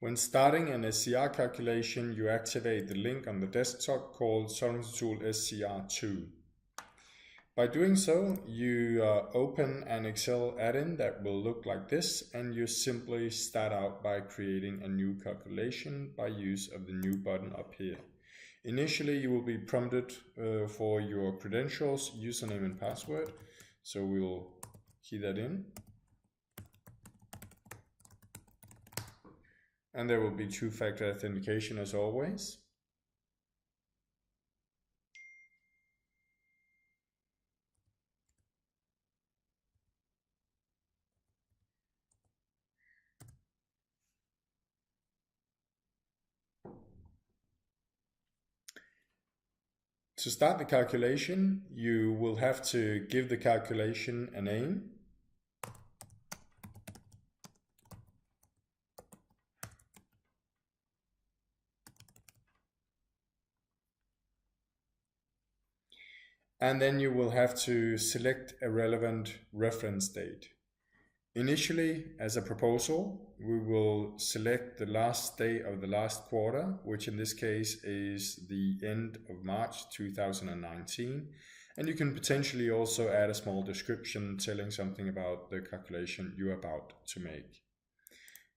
When starting an SCR calculation, you activate the link on the desktop called Solvency Tool SCR2. By doing so, you open an Excel add-in that will look like this, and you simply start out by creating a new calculation by use of the new button up here. Initially, you will be prompted for your credentials, username and password, so we'll key that in. And there will be two-factor authentication as always. To start the calculation, you will have to give the calculation a name. And then you will have to select a relevant reference date. Initially, as a proposal, we will select the last day of the last quarter, which in this case is the end of March 2019. And you can potentially also add a small description telling something about the calculation you're about to make.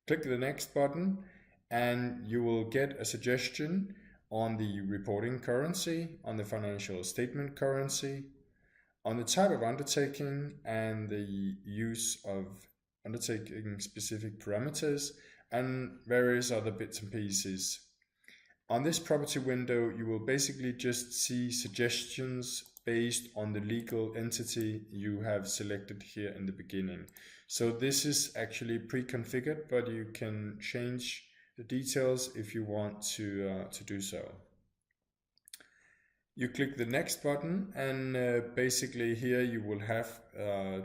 Click the next button and you will get a suggestion on the reporting currency, on the financial statement currency, on the type of undertaking and the use of undertaking specific parameters, and various other bits and pieces. On this property window, you will basically just see suggestions based on the legal entity you have selected here in the beginning. So this is actually pre-configured, but you can change the details if you want to do so. You click the next button and basically here you will have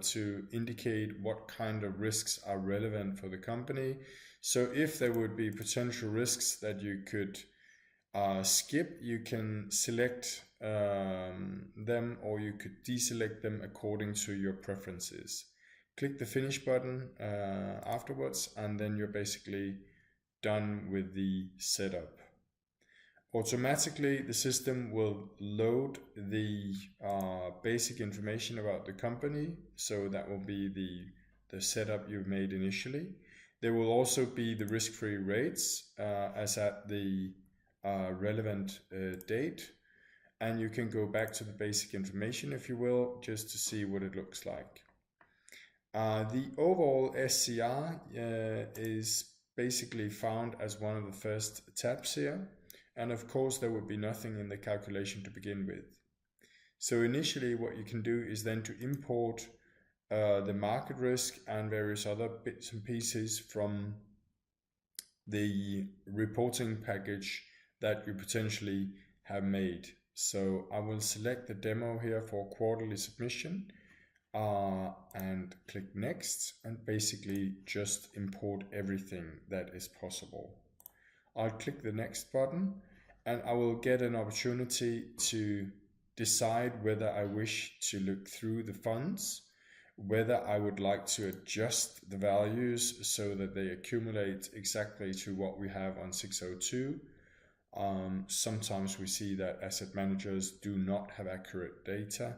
to indicate what kind of risks are relevant for the company. So if there would be potential risks that you could skip, you can select them, or you could deselect them according to your preferences. Click the finish button afterwards, and then you're basically done with the setup. Automatically, the system will load the basic information about the company, so that will be the setup you've made initially. There will also be the risk-free rates as at the relevant date, and you can go back to the basic information, if you will, just to see what it looks like. The overall SCR is basically found as one of the first tabs here. And of course, there would be nothing in the calculation to begin with. So initially, what you can do is then to import the market risk and various other bits and pieces from the reporting package that you potentially have made. So I will select the demo here for quarterly submission and click next, and basically just import everything that is possible. I'll click the next button and I will get an opportunity to decide whether I wish to look through the funds, whether I would like to adjust the values so that they accumulate exactly to what we have on 602. Sometimes we see that asset managers do not have accurate data.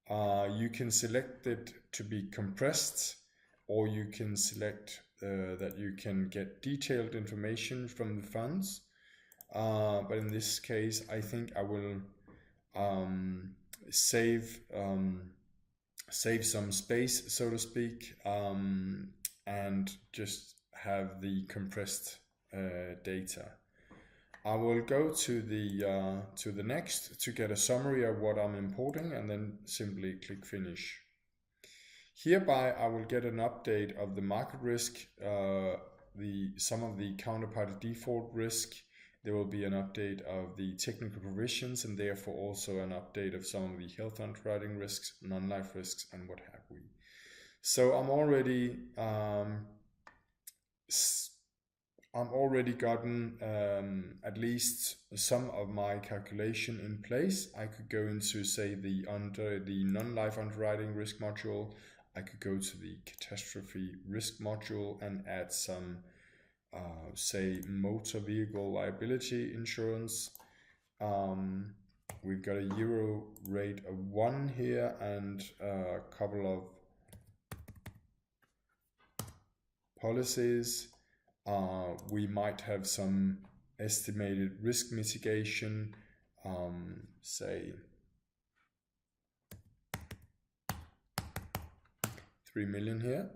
You can select it to be compressed, or you can select that you can get detailed information from the funds. But in this case, I think I will save some space, so to speak, and just have the compressed data. I will go to the next to get a summary of what I'm importing, and then simply click finish. Hereby, I will get an update of the market risk, some of the counterparty default risk. There will be an update of the technical provisions, and therefore also an update of some of the health underwriting risks, non-life risks, and what have we. So I'm already gotten at least some of my calculation in place. I could go into, say, under the non-life underwriting risk module. I could go to the catastrophe risk module and add some say motor vehicle liability insurance. We've got a euro rate of 1 here and a couple of policies. We might have some estimated risk mitigation, say 3 million here,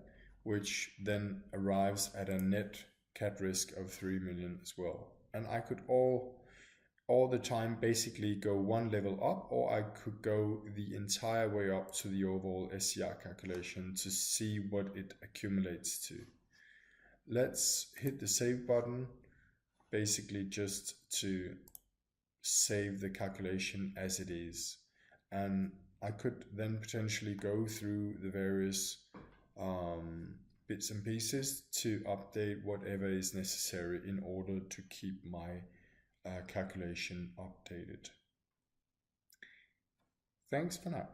which then arrives at a net cat risk of 3 million as well. And I could all the time basically go one level up, or I could go the entire way up to the overall SCR calculation to see what it accumulates to. Let's hit the save button, basically just to save the calculation as it is. And I could then potentially go through the various bits and pieces to update whatever is necessary in order to keep my calculation updated. Thanks for now.